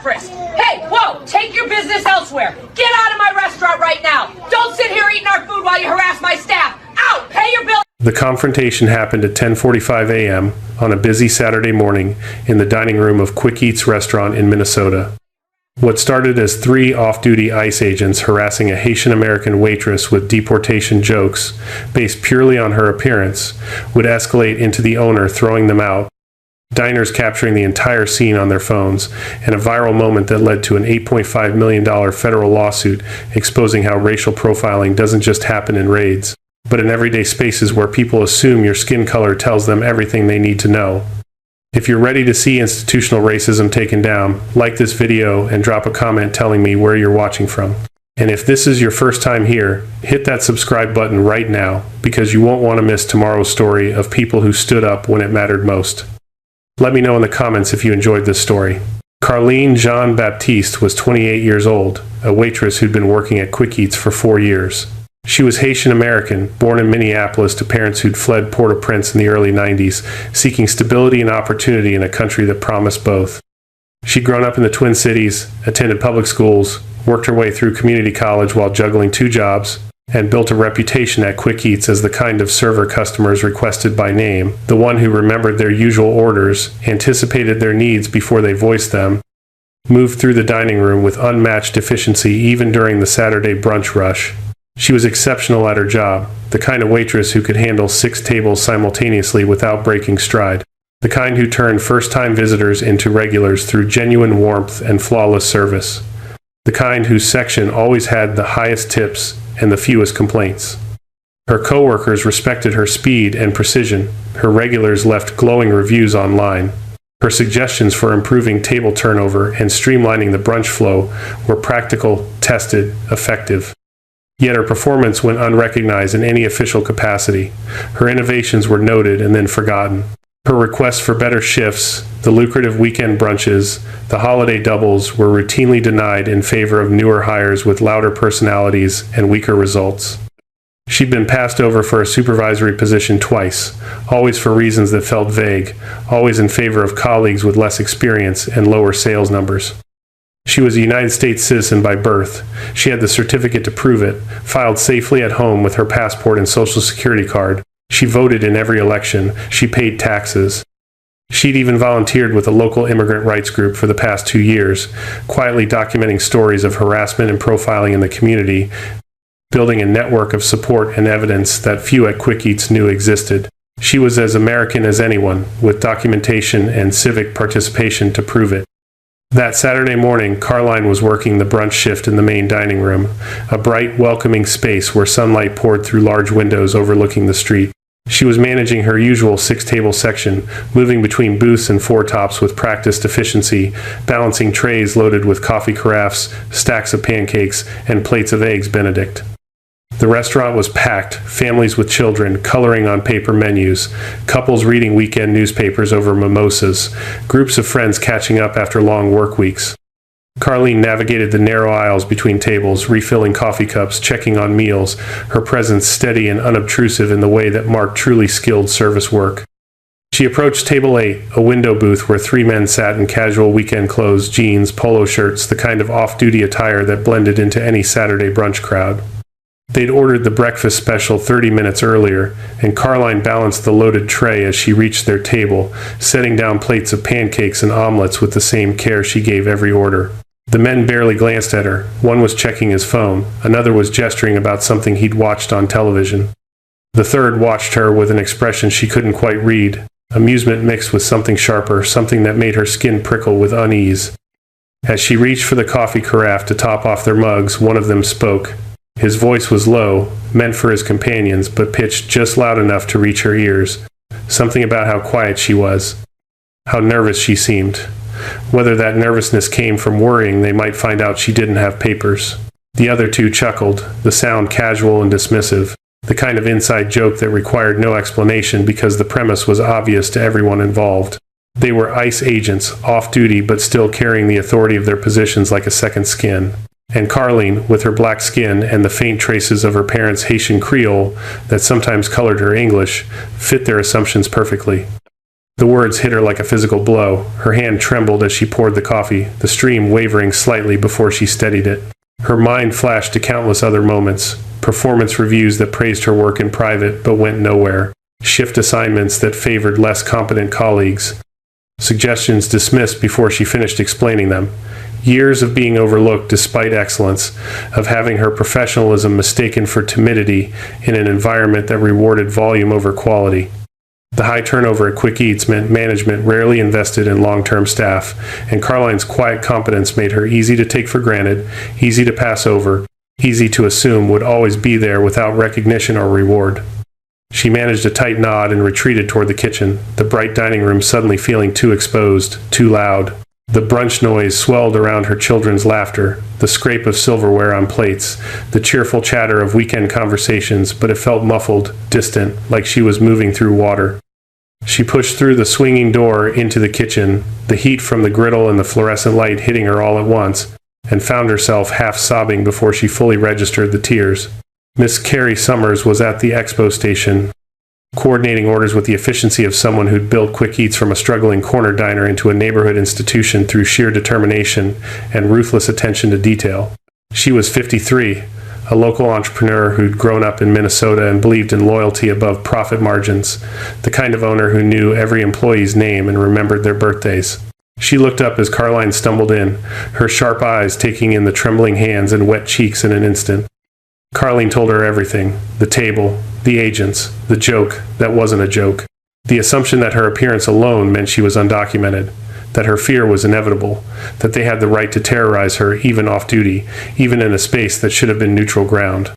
not frisked. Hey, whoa, take your business elsewhere. Get out of my restaurant right now. Don't sit here eating our food while you harass my staff. Out, pay your bill. The confrontation happened at 10:45 a.m. on a busy Saturday morning in the dining room of Quick Eats restaurant in Minnesota. What started as 3 off-duty ICE agents harassing a Haitian-American waitress with deportation jokes based purely on her appearance would escalate into the owner throwing them out, diners capturing the entire scene on their phones, and a viral moment that led to an $8.5 million federal lawsuit exposing how racial profiling doesn't just happen in raids, but in everyday spaces where people assume your skin color tells them everything they need to know. If you're ready to see institutional racism taken down, like this video and drop a comment telling me where you're watching from. And if this is your first time here, hit that subscribe button right now, because you won't want to miss tomorrow's story of people who stood up when it mattered most. Let me know in the comments if you enjoyed this story. Carleen Jean-Baptiste was 28 years old, a waitress who'd been working at Quick Eats for 4 years. She was Haitian-American, born in Minneapolis to parents who'd fled Port-au-Prince in the early 90s, seeking stability and opportunity in a country that promised both. She'd grown up in the Twin Cities, attended public schools, worked her way through community college while juggling 2 jobs, and built a reputation at Quick Eats as the kind of server customers requested by name, the one who remembered their usual orders, anticipated their needs before they voiced them, moved through the dining room with unmatched efficiency even during the Saturday brunch rush. She was exceptional at her job, the kind of waitress who could handle 6 tables simultaneously without breaking stride, the kind who turned first-time visitors into regulars through genuine warmth and flawless service, the kind whose section always had the highest tips and the fewest complaints. Her coworkers respected her speed and precision. Her regulars left glowing reviews online. Her suggestions for improving table turnover and streamlining the brunch flow were practical, tested, effective. Yet her performance went unrecognized in any official capacity. Her innovations were noted and then forgotten. Her requests for better shifts, the lucrative weekend brunches, the holiday doubles were routinely denied in favor of newer hires with louder personalities and weaker results. She'd been passed over for a supervisory position twice, always for reasons that felt vague, always in favor of colleagues with less experience and lower sales numbers. She was a United States citizen by birth. She had the certificate to prove it, filed safely at home with her passport and social security card. She voted in every election. She paid taxes. She'd even volunteered with a local immigrant rights group for the past 2 years, quietly documenting stories of harassment and profiling in the community, building a network of support and evidence that few at Quick Eats knew existed. She was as American as anyone, with documentation and civic participation to prove it. That Saturday morning, Carleen was working the brunch shift in the main dining room, a bright, welcoming space where sunlight poured through large windows overlooking the street. She was managing her usual 6-table section, moving between booths and foretops with practiced efficiency, balancing trays loaded with coffee carafes, stacks of pancakes, and plates of eggs Benedict. The restaurant was packed, families with children coloring on paper menus, couples reading weekend newspapers over mimosas, groups of friends catching up after long work weeks. Carleen navigated the narrow aisles between tables, refilling coffee cups, checking on meals, her presence steady and unobtrusive in the way that marked truly skilled service work. She approached table 8, a window booth where 3 men sat in casual weekend clothes, jeans, polo shirts, the kind of off-duty attire that blended into any Saturday brunch crowd. They'd ordered the breakfast special 30 minutes earlier, and Carleen balanced the loaded tray as she reached their table, setting down plates of pancakes and omelets with the same care she gave every order. The men barely glanced at her. One was checking his phone. Another was gesturing about something he'd watched on television. The third watched her with an expression she couldn't quite read, amusement mixed with something sharper, something that made her skin prickle with unease. As she reached for the coffee carafe to top off their mugs, one of them spoke. His voice was low, meant for his companions, but pitched just loud enough to reach her ears. Something about how quiet she was, how nervous she seemed. Whether that nervousness came from worrying they might find out she didn't have papers. The other 2 chuckled, the sound casual and dismissive, the kind of inside joke that required no explanation because the premise was obvious to everyone involved. They were ICE agents, off-duty but still carrying the authority of their positions like a second skin. And Carleen, with her black skin and the faint traces of her parents' Haitian Creole that sometimes colored her English, fit their assumptions perfectly. The words hit her like a physical blow. Her hand trembled as she poured the coffee, the stream wavering slightly before she steadied it. Her mind flashed to countless other moments. Performance reviews that praised her work in private but went nowhere. Shift assignments that favored less competent colleagues. Suggestions dismissed before she finished explaining them. Years of being overlooked despite excellence, of having her professionalism mistaken for timidity in an environment that rewarded volume over quality. The high turnover at Quick Eats meant management rarely invested in long-term staff, and Caroline's quiet competence made her easy to take for granted, easy to pass over, easy to assume would always be there without recognition or reward. She managed a tight nod and retreated toward the kitchen, the bright dining room suddenly feeling too exposed, too loud. The brunch noise swelled around her children's laughter, the scrape of silverware on plates, the cheerful chatter of weekend conversations, but it felt muffled, distant, like she was moving through water. She pushed through the swinging door into the kitchen, the heat from the griddle and the fluorescent light hitting her all at once, and found herself half sobbing before she fully registered the tears. Miss Carrie Summers was at the expo station, coordinating orders with the efficiency of someone who'd built Quick Eats from a struggling corner diner into a neighborhood institution through sheer determination and ruthless attention to detail. She was 53, a local entrepreneur who'd grown up in Minnesota and believed in loyalty above profit margins, the kind of owner who knew every employee's name and remembered their birthdays. She looked up as Caroline stumbled in, her sharp eyes taking in the trembling hands and wet cheeks in an instant. Carleen told her everything, the table, the agents, the joke that wasn't a joke, the assumption that her appearance alone meant she was undocumented, that her fear was inevitable, that they had the right to terrorize her even off duty, even in a space that should have been neutral ground.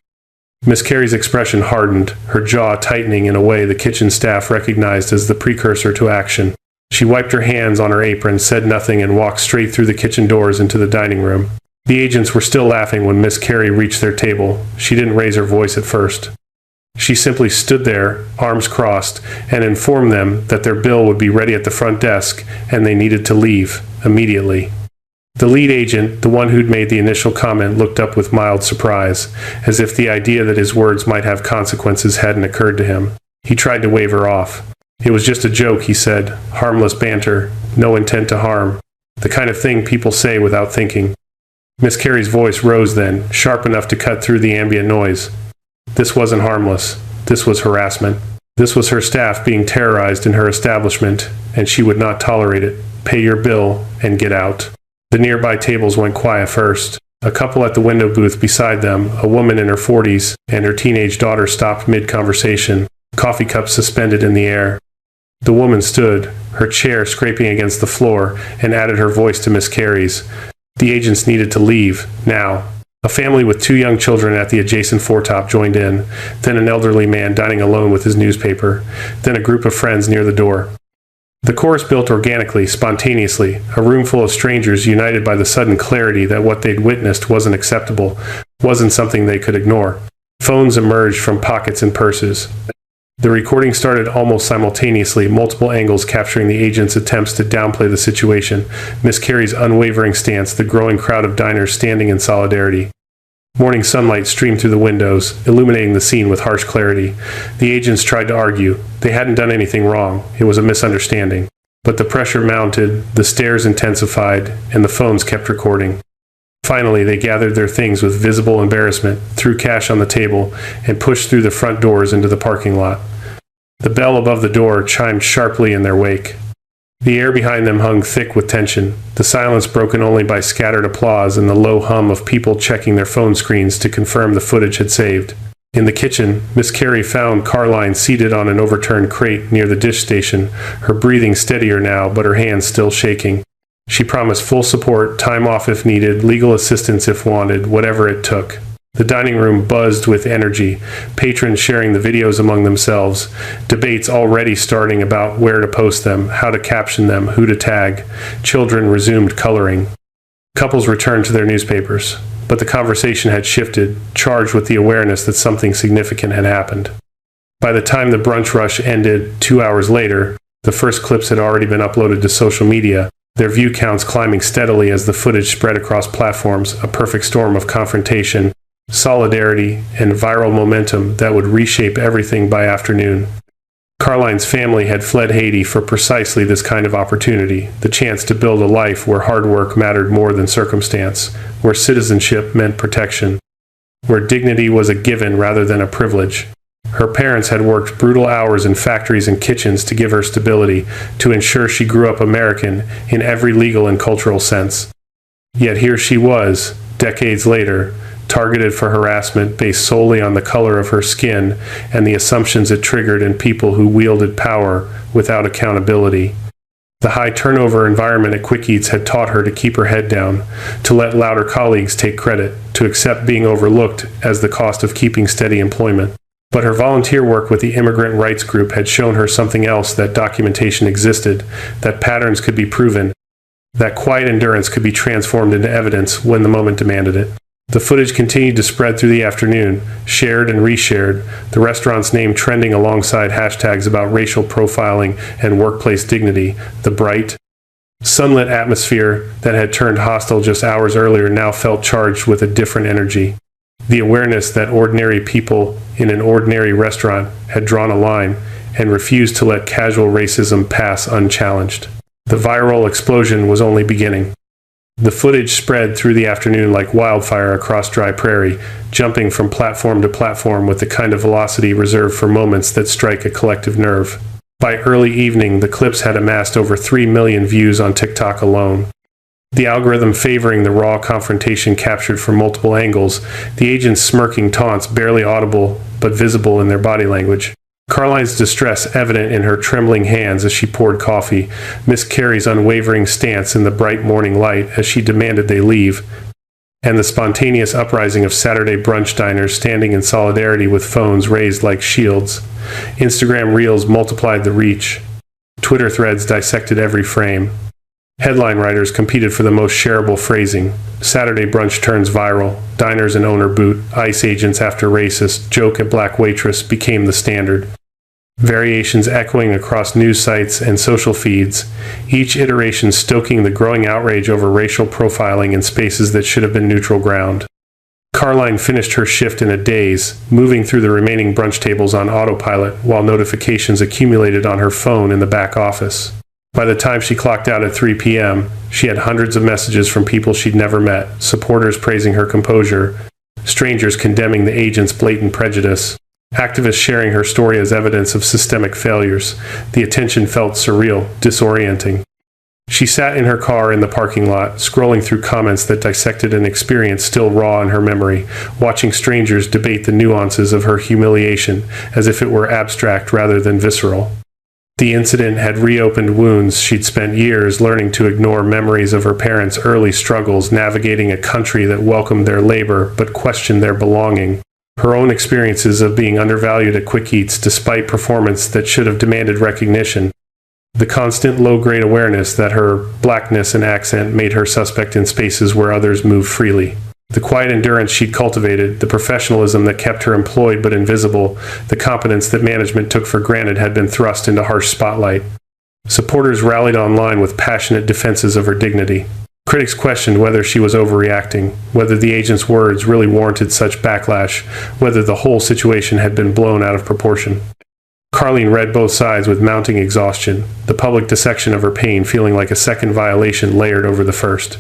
Miss Carey's expression hardened, her jaw tightening in a way the kitchen staff recognized as the precursor to action. She wiped her hands on her apron, said nothing, and walked straight through the kitchen doors into the dining room. The agents were still laughing when Miss Carey reached their table. She didn't raise her voice at first. She simply stood there, arms crossed, and informed them that their bill would be ready at the front desk and they needed to leave immediately. The lead agent, the one who'd made the initial comment, looked up with mild surprise, as if the idea that his words might have consequences hadn't occurred to him. He tried to wave her off. It was just a joke, he said. Harmless banter. No intent to harm. The kind of thing people say without thinking. Miss Carey's voice rose then, sharp enough to cut through the ambient noise. This wasn't harmless. This was harassment. This was her staff being terrorized in her establishment, and she would not tolerate it. Pay your bill and get out. The nearby tables went quiet first. A couple at the window booth beside them, a woman in her 40s, and her teenage daughter stopped mid-conversation, coffee cups suspended in the air. The woman stood, her chair scraping against the floor, and added her voice to Miss Carey's. The agents needed to leave, now. A family with 2 young children at the adjacent foretop joined in, then an elderly man dining alone with his newspaper, then a group of friends near the door. The chorus built organically, spontaneously, a room full of strangers united by the sudden clarity that what they'd witnessed wasn't acceptable, wasn't something they could ignore. Phones emerged from pockets and purses. The recording started almost simultaneously, multiple angles capturing the agent's attempts to downplay the situation, Miss Carey's unwavering stance, the growing crowd of diners standing in solidarity. Morning sunlight streamed through the windows, illuminating the scene with harsh clarity. The agents tried to argue. They hadn't done anything wrong. It was a misunderstanding. But the pressure mounted, the stares intensified, and the phones kept recording. Finally, they gathered their things with visible embarrassment, threw cash on the table, and pushed through the front doors into the parking lot. The bell above the door chimed sharply in their wake. The air behind them hung thick with tension, the silence broken only by scattered applause and the low hum of people checking their phone screens to confirm the footage had saved. In the kitchen, Miss Carey found Caroline seated on an overturned crate near the dish station, her breathing steadier now, but her hands still shaking. She promised full support, time off if needed, legal assistance if wanted, whatever it took. The dining room buzzed with energy, patrons sharing the videos among themselves, debates already starting about where to post them, how to caption them, who to tag. Children resumed coloring. Couples returned to their newspapers, but the conversation had shifted, charged with the awareness that something significant had happened. By the time the brunch rush ended 2 hours later, the first clips had already been uploaded to social media, their view counts climbing steadily as the footage spread across platforms, a perfect storm of confrontation, solidarity, and viral momentum that would reshape everything by afternoon. Carline's family had fled Haiti for precisely this kind of opportunity, the chance to build a life where hard work mattered more than circumstance, where citizenship meant protection, where dignity was a given rather than a privilege. Her parents had worked brutal hours in factories and kitchens to give her stability, to ensure she grew up American in every legal and cultural sense. Yet here she was, decades later, targeted for harassment based solely on the color of her skin and the assumptions it triggered in people who wielded power without accountability. The high turnover environment at Quick Eats had taught her to keep her head down, to let louder colleagues take credit, to accept being overlooked as the cost of keeping steady employment. But her volunteer work with the immigrant rights group had shown her something else: that documentation existed, that patterns could be proven, that quiet endurance could be transformed into evidence when the moment demanded it. The footage continued to spread through the afternoon, shared and reshared, the restaurant's name trending alongside hashtags about racial profiling and workplace dignity. The bright, sunlit atmosphere that had turned hostile just hours earlier now felt charged with a different energy. The awareness that ordinary people in an ordinary restaurant had drawn a line and refused to let casual racism pass unchallenged. The viral explosion was only beginning. The footage spread through the afternoon like wildfire across dry prairie, jumping from platform to platform with the kind of velocity reserved for moments that strike a collective nerve. By early evening, the clips had amassed over 3 million views on TikTok alone. The algorithm favoring the raw confrontation captured from multiple angles, the agents smirking taunts barely audible but visible in their body language. Carline's distress evident in her trembling hands as she poured coffee, Miss Carey's unwavering stance in the bright morning light as she demanded they leave, and the spontaneous uprising of Saturday brunch diners standing in solidarity with phones raised like shields. Instagram Reels multiplied the reach. Twitter threads dissected every frame. Headline writers competed for the most shareable phrasing. Saturday brunch turns viral. Diners and owner boot. ICE agents after racist. Joke at black waitress became the standard. Variations echoing across news sites and social feeds, each iteration stoking the growing outrage over racial profiling in spaces that should have been neutral ground. Carline finished her shift in a daze, moving through the remaining brunch tables on autopilot while notifications accumulated on her phone in the back office. By the time she clocked out at 3 p.m., she had hundreds of messages from people she'd never met, supporters praising her composure, strangers condemning the agent's blatant prejudice, activists sharing her story as evidence of systemic failures. The attention felt surreal, disorienting. She sat in her car in the parking lot, scrolling through comments that dissected an experience still raw in her memory, watching strangers debate the nuances of her humiliation as if it were abstract rather than visceral. The incident had reopened wounds she'd spent years learning to ignore, memories of her parents' early struggles navigating a country that welcomed their labor but questioned their belonging. Her own experiences of being undervalued at Quick Eats despite performance that should have demanded recognition. The constant low-grade awareness that her blackness and accent made her suspect in spaces where others moved freely. The quiet endurance she'd cultivated, the professionalism that kept her employed but invisible, the competence that management took for granted had been thrust into harsh spotlight. Supporters rallied online with passionate defenses of her dignity. Critics questioned whether she was overreacting, whether the agent's words really warranted such backlash, whether the whole situation had been blown out of proportion. Carline read both sides with mounting exhaustion, the public dissection of her pain feeling like a second violation layered over the first.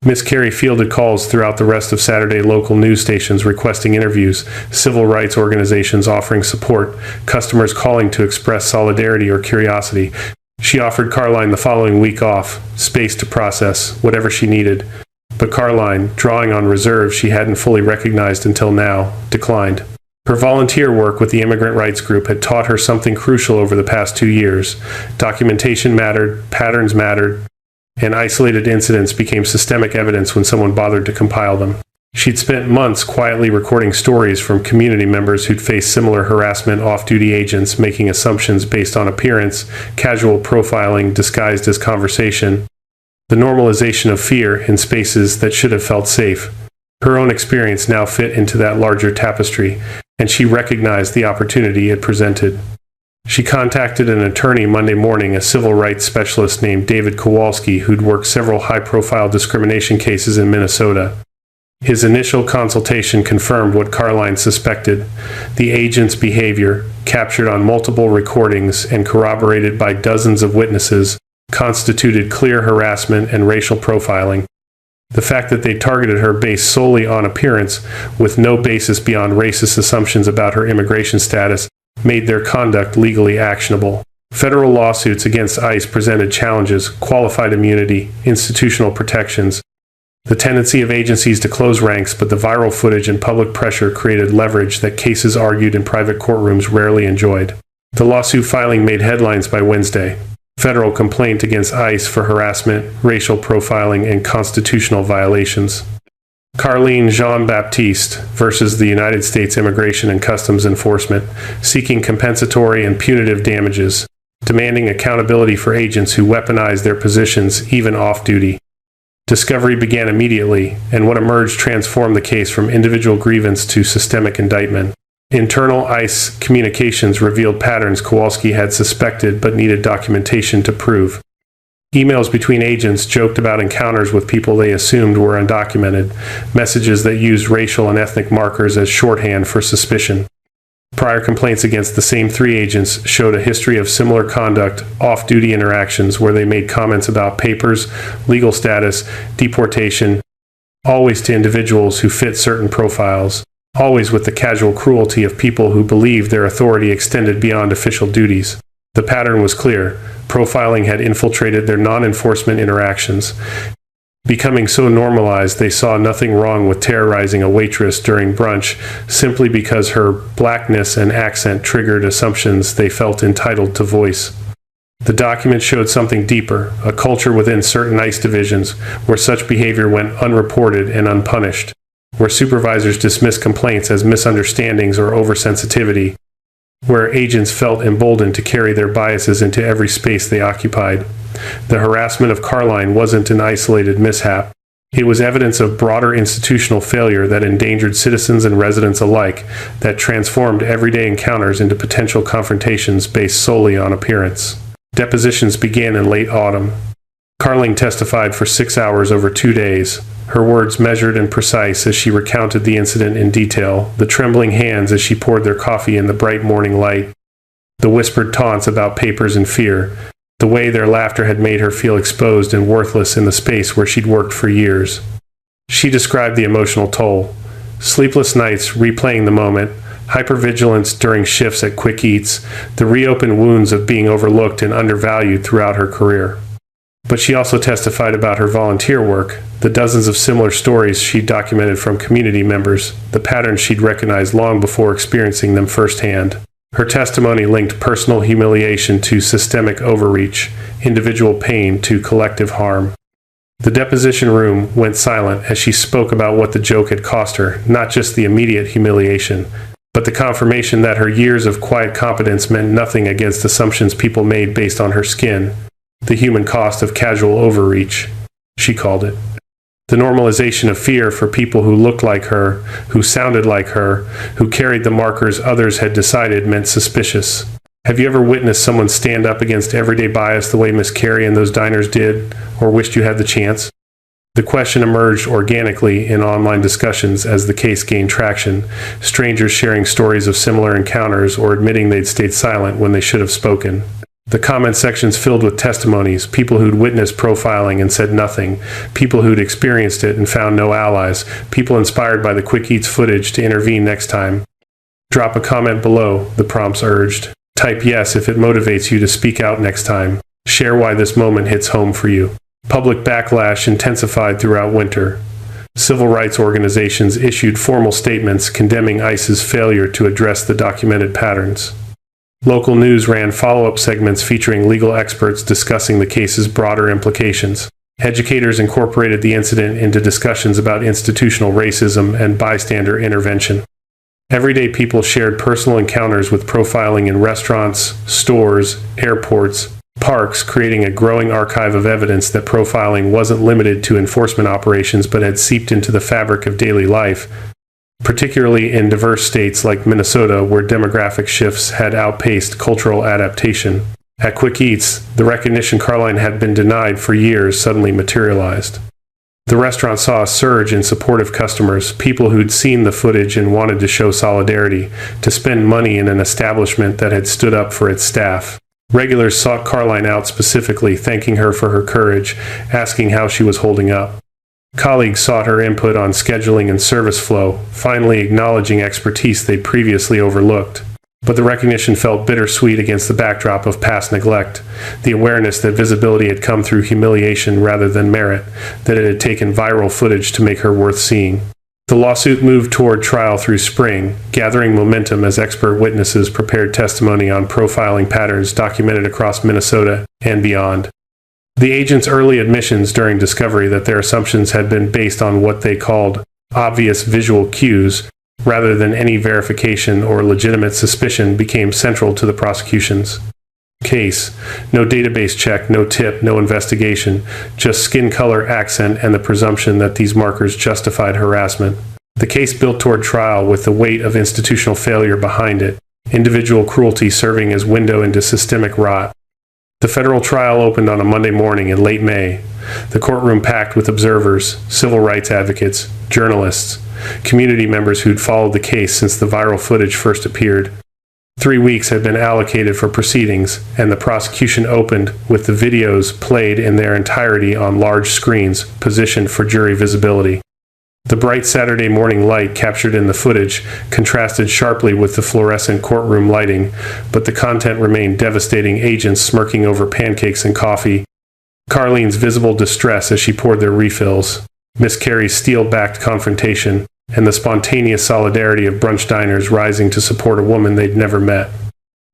Miss Carey fielded calls throughout the rest of Saturday, local news stations requesting interviews, civil rights organizations offering support, customers calling to express solidarity or curiosity. She offered Carline the following week off, space to process, whatever she needed. But Carline, drawing on reserves she hadn't fully recognized until now, declined. Her volunteer work with the immigrant rights group had taught her something crucial over the past 2 years. Documentation mattered, patterns mattered, and isolated incidents became systemic evidence when someone bothered to compile them. She'd spent months quietly recording stories from community members who'd faced similar harassment, off-duty agents making assumptions based on appearance, casual profiling disguised as conversation, the normalization of fear in spaces that should have felt safe. Her own experience now fit into that larger tapestry, and she recognized the opportunity it presented. She contacted an attorney Monday morning, a civil rights specialist named David Kowalski, who'd worked several high-profile discrimination cases in Minnesota. His initial consultation confirmed what Carline suspected. The agent's behavior, captured on multiple recordings and corroborated by dozens of witnesses, constituted clear harassment and racial profiling. The fact that they targeted her based solely on appearance, with no basis beyond racist assumptions about her immigration status, made their conduct legally actionable. Federal lawsuits against ICE presented challenges: qualified immunity, institutional protections, the tendency of agencies to close ranks, but the viral footage and public pressure created leverage that cases argued in private courtrooms rarely enjoyed. The lawsuit filing made headlines by Wednesday. Federal complaint against ICE for harassment, racial profiling, and constitutional violations. Carlene Jean-Baptiste versus the United States Immigration and Customs Enforcement, seeking compensatory and punitive damages, demanding accountability for agents who weaponize their positions even off-duty. Discovery began immediately, and what emerged transformed the case from individual grievance to systemic indictment. Internal ICE communications revealed patterns Kowalski had suspected but needed documentation to prove. Emails between agents joked about encounters with people they assumed were undocumented, messages that used racial and ethnic markers as shorthand for suspicion. Prior complaints against the same 3 agents showed a history of similar conduct, off-duty interactions where they made comments about papers, legal status, deportation, always to individuals who fit certain profiles, always with the casual cruelty of people who believed their authority extended beyond official duties. The pattern was clear. Profiling had infiltrated their non-enforcement interactions, becoming so normalized they saw nothing wrong with terrorizing a waitress during brunch simply because her blackness and accent triggered assumptions they felt entitled to voice. The document showed something deeper, a culture within certain ICE divisions where such behavior went unreported and unpunished, where supervisors dismissed complaints as misunderstandings or oversensitivity, where agents felt emboldened to carry their biases into every space they occupied. The harassment of Carlene wasn't an isolated mishap. It was evidence of broader institutional failure that endangered citizens and residents alike, that transformed everyday encounters into potential confrontations based solely on appearance. Depositions began in late autumn. Carlene testified for 6 hours over 2 days, her words measured and precise as she recounted the incident in detail, the trembling hands as she poured their coffee in the bright morning light, the whispered taunts about papers and fear, the way their laughter had made her feel exposed and worthless in the space where she'd worked for years. She described the emotional toll: sleepless nights replaying the moment, hypervigilance during shifts at Quick Eats, the reopened wounds of being overlooked and undervalued throughout her career. But she also testified about her volunteer work, the dozens of similar stories she'd documented from community members, the patterns she'd recognized long before experiencing them firsthand. Her testimony linked personal humiliation to systemic overreach, individual pain to collective harm. The deposition room went silent as she spoke about what the joke had cost her, not just the immediate humiliation, but the confirmation that her years of quiet competence meant nothing against assumptions people made based on her skin. The human cost of casual overreach, she called it. The normalization of fear for people who looked like her, who sounded like her, who carried the markers others had decided meant suspicious. Have you ever witnessed someone stand up against everyday bias the way Miss Carey and those diners did, or wished you had the chance? The question emerged organically in online discussions as the case gained traction, strangers sharing stories of similar encounters or admitting they'd stayed silent when they should have spoken. The comment sections filled with testimonies, people who'd witnessed profiling and said nothing, people who'd experienced it and found no allies, people inspired by the Quick Eats footage to intervene next time. Drop a comment below, the prompts urged. Type yes if it motivates you to speak out next time. Share why this moment hits home for you. Public backlash intensified throughout winter. Civil rights organizations issued formal statements condemning ICE's failure to address the documented patterns. Local news ran follow-up segments featuring legal experts discussing the case's broader implications. Educators incorporated the incident into discussions about institutional racism and bystander intervention. Everyday people shared personal encounters with profiling in restaurants, stores, airports, parks, creating a growing archive of evidence that profiling wasn't limited to enforcement operations but had seeped into the fabric of daily life, particularly in diverse states like Minnesota, where demographic shifts had outpaced cultural adaptation. At Quick Eats, the recognition Carlene had been denied for years suddenly materialized. The The restaurant saw a surge in supportive customers, people who'd seen the footage and wanted to show solidarity, to spend money in an establishment that had stood up for its staff. Regulars sought Caroline out specifically, thanking her for her courage, asking how she was holding up. Colleagues sought her input on scheduling and service flow, finally acknowledging expertise they'd previously overlooked. But the recognition felt bittersweet against the backdrop of past neglect, the awareness that visibility had come through humiliation rather than merit, that it had taken viral footage to make her worth seeing. The lawsuit moved toward trial through spring, gathering momentum as expert witnesses prepared testimony on profiling patterns documented across Minnesota and beyond. The agents' early admissions during discovery that their assumptions had been based on what they called obvious visual cues, rather than any verification or legitimate suspicion, became central to the prosecution's case. No database check, no tip, no investigation, just skin color, accent, and the presumption that these markers justified harassment. The case built toward trial with the weight of institutional failure behind it, individual cruelty serving as window into systemic rot. The federal trial opened on a Monday morning in late May, the courtroom packed with observers, civil rights advocates, journalists, community members who'd followed the case since the viral footage first appeared. 3 weeks had been allocated for proceedings, and the prosecution opened with the videos played in their entirety on large screens positioned for jury visibility. The bright Saturday morning light captured in the footage contrasted sharply with the fluorescent courtroom lighting, but the content remained devastating: agents smirking over pancakes and coffee, Carlene's visible distress as she poured their refills, Miss Carey's steel-backed confrontation, and the spontaneous solidarity of brunch diners rising to support a woman they'd never met.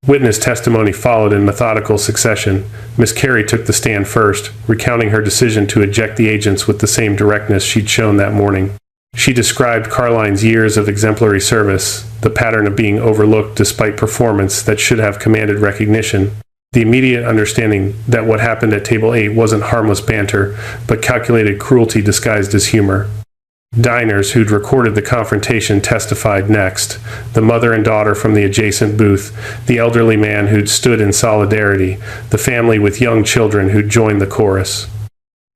Witness testimony followed in methodical succession. Miss Carey took the stand first, recounting her decision to eject the agents with the same directness she'd shown that morning. She described Caroline's years of exemplary service, the pattern of being overlooked despite performance that should have commanded recognition, the immediate understanding that what happened at Table 8 wasn't harmless banter, but calculated cruelty disguised as humor. Diners who'd recorded the confrontation testified next, the mother and daughter from the adjacent booth, the elderly man who'd stood in solidarity, the family with young children who'd joined the chorus.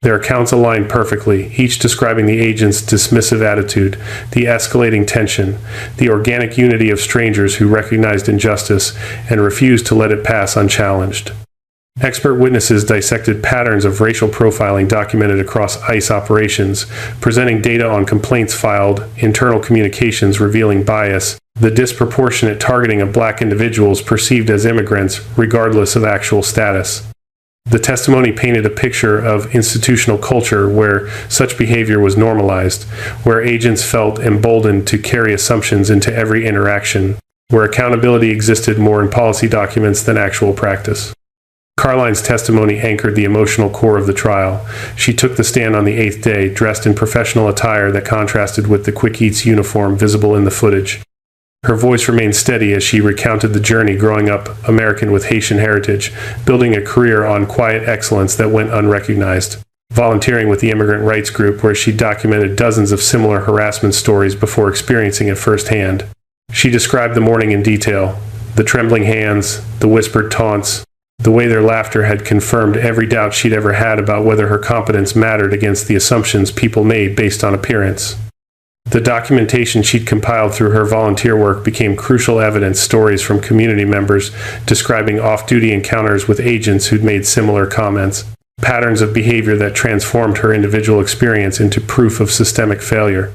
Their accounts aligned perfectly, each describing the agent's dismissive attitude, the escalating tension, the organic unity of strangers who recognized injustice and refused to let it pass unchallenged. Expert witnesses dissected patterns of racial profiling documented across ICE operations, presenting data on complaints filed, internal communications revealing bias, the disproportionate targeting of black individuals perceived as immigrants regardless of actual status. The testimony painted a picture of institutional culture where such behavior was normalized, where agents felt emboldened to carry assumptions into every interaction, where accountability existed more in policy documents than actual practice. Caroline's testimony anchored the emotional core of the trial. She took the stand on the 8th day, dressed in professional attire that contrasted with the Quick Eats uniform visible in the footage. Her voice remained steady as she recounted the journey growing up American with Haitian heritage, building a career on quiet excellence that went unrecognized, volunteering with the immigrant rights group where she documented dozens of similar harassment stories before experiencing it firsthand. She described the morning in detail, the trembling hands, the whispered taunts, the way their laughter had confirmed every doubt she'd ever had about whether her competence mattered against the assumptions people made based on appearance. The documentation she'd compiled through her volunteer work became crucial evidence, stories from community members describing off-duty encounters with agents who'd made similar comments, patterns of behavior that transformed her individual experience into proof of systemic failure.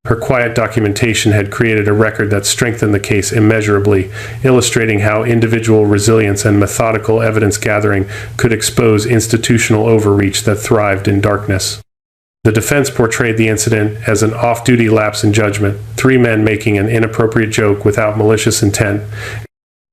Her quiet documentation had created a record that strengthened the case immeasurably, illustrating how individual resilience and methodical evidence gathering could expose institutional overreach that thrived in darkness. The defense portrayed the incident as an off-duty lapse in judgment, 3 men making an inappropriate joke without malicious intent,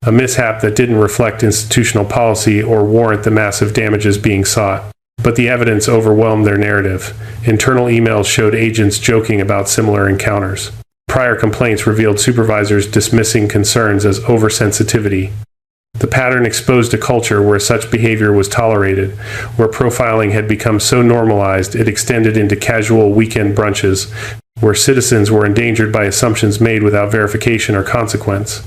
a mishap that didn't reflect institutional policy or warrant the massive damages being sought. But the evidence overwhelmed their narrative. Internal emails showed agents joking about similar encounters. Prior complaints revealed supervisors dismissing concerns as oversensitivity. The pattern exposed a culture where such behavior was tolerated, where profiling had become so normalized it extended into casual weekend brunches, where citizens were endangered by assumptions made without verification or consequence.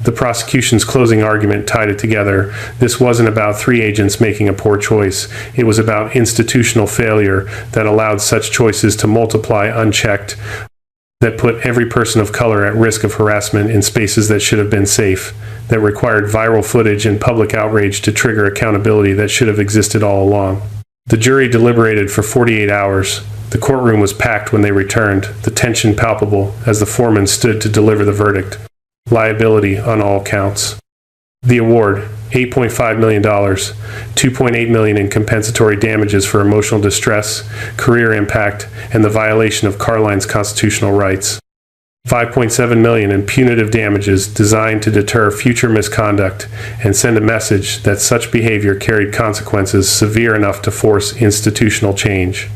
The prosecution's closing argument tied it together. This wasn't about three agents making a poor choice. It was about institutional failure that allowed such choices to multiply unchecked, that put every person of color at risk of harassment in spaces that should have been safe, that required viral footage and public outrage to trigger accountability that should have existed all along. The jury deliberated for 48 hours. The courtroom was packed when they returned, the tension palpable as the foreman stood to deliver the verdict. Liability on all counts. The award, $8.5 million, $2.8 million in compensatory damages for emotional distress, career impact, and the violation of Carline's constitutional rights. $5.7 million in punitive damages designed to deter future misconduct and send a message that such behavior carried consequences severe enough to force institutional change.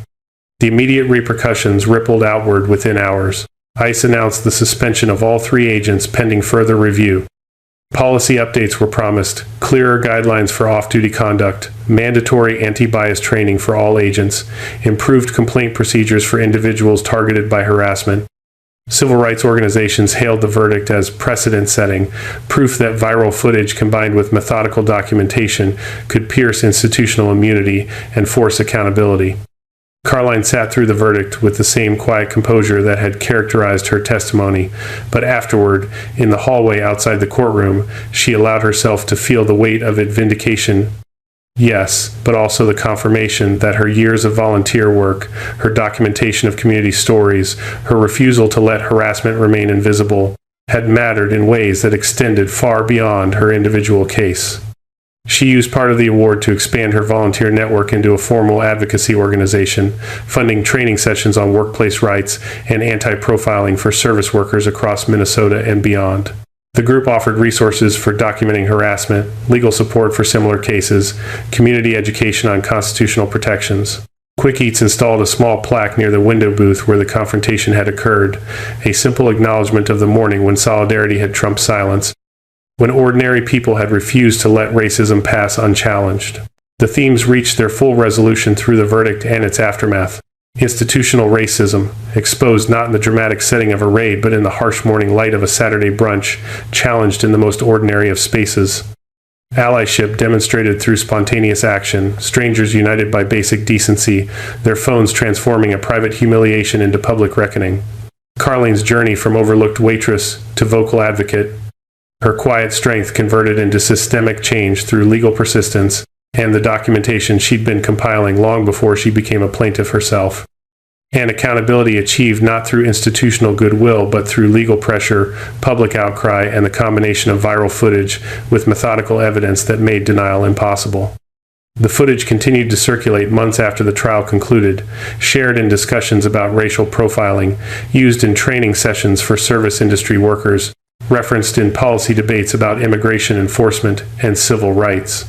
The immediate repercussions rippled outward within hours. ICE announced the suspension of all three agents pending further review. Policy updates were promised, clearer guidelines for off-duty conduct, mandatory anti-bias training for all agents, improved complaint procedures for individuals targeted by harassment. Civil rights organizations hailed the verdict as precedent-setting, proof that viral footage combined with methodical documentation could pierce institutional immunity and force accountability. Carline sat through the verdict with the same quiet composure that had characterized her testimony, but afterward, in the hallway outside the courtroom, she allowed herself to feel the weight of it vindication. Yes, but also the confirmation that her years of volunteer work, her documentation of community stories, her refusal to let harassment remain invisible, had mattered in ways that extended far beyond her individual case. She used part of the award to expand her volunteer network into a formal advocacy organization, funding training sessions on workplace rights and anti-profiling for service workers across Minnesota and beyond. The group offered resources for documenting harassment, legal support for similar cases, community education on constitutional protections. Quick Eats installed a small plaque near the window booth where the confrontation had occurred, a simple acknowledgement of the morning when solidarity had trumped silence, when ordinary people had refused to let racism pass unchallenged. The themes reached their full resolution through the verdict and its aftermath. Institutional racism, exposed not in the dramatic setting of a raid but in the harsh morning light of a Saturday brunch, challenged in the most ordinary of spaces. Allyship demonstrated through spontaneous action, strangers united by basic decency, their phones transforming a private humiliation into public reckoning. Carline's journey from overlooked waitress to vocal advocate, her quiet strength converted into systemic change through legal persistence and the documentation she'd been compiling long before she became a plaintiff herself. And accountability achieved not through institutional goodwill but through legal pressure, public outcry, and the combination of viral footage with methodical evidence that made denial impossible. The footage continued to circulate months after the trial concluded, shared in discussions about racial profiling, used in training sessions for service industry workers, referenced in policy debates about immigration enforcement and civil rights.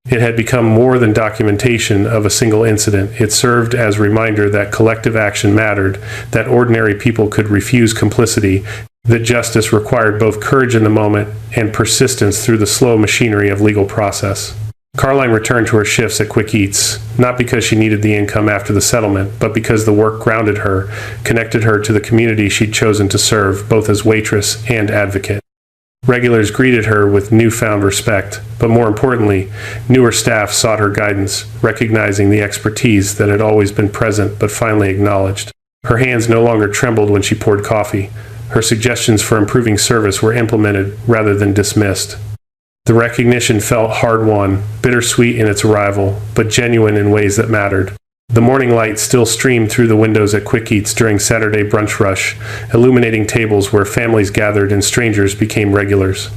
It had become more than documentation of a single incident. It served as a reminder that collective action mattered, that ordinary people could refuse complicity, that justice required both courage in the moment and persistence through the slow machinery of legal process. Carline returned to her shifts at Quick Eats, not because she needed the income after the settlement, but because the work grounded her, connected her to the community she'd chosen to serve, both as waitress and advocate. Regulars greeted her with newfound respect, but more importantly, newer staff sought her guidance, recognizing the expertise that had always been present but finally acknowledged. Her hands no longer trembled when she poured coffee. Her suggestions for improving service were implemented rather than dismissed. The recognition felt hard-won, bittersweet in its arrival, but genuine in ways that mattered. The morning light still streamed through the windows at Quick Eats during Saturday brunch rush, illuminating tables where families gathered and strangers became regulars.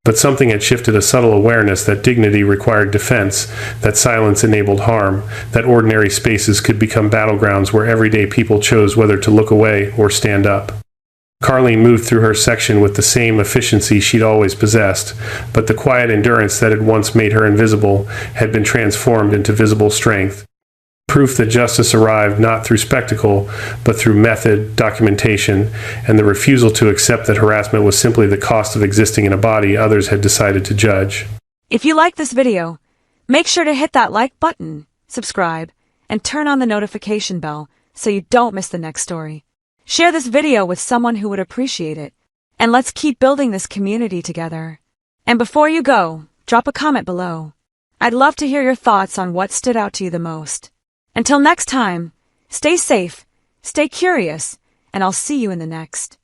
But something had shifted, a subtle awareness that dignity required defense, that silence enabled harm, that ordinary spaces could become battlegrounds where everyday people chose whether to look away or stand up. Carline moved through her section with the same efficiency she'd always possessed, but the quiet endurance that had once made her invisible had been transformed into visible strength. Proof that justice arrived not through spectacle, but through method, documentation, and the refusal to accept that harassment was simply the cost of existing in a body others had decided to judge. If you like this video, make sure to hit that like button, subscribe, and turn on the notification bell so you don't miss the next story. Share this video with someone who would appreciate it, and let's keep building this community together. And before you go, drop a comment below. I'd love to hear your thoughts on what stood out to you the most. Until next time, stay safe, stay curious, and I'll see you in the next.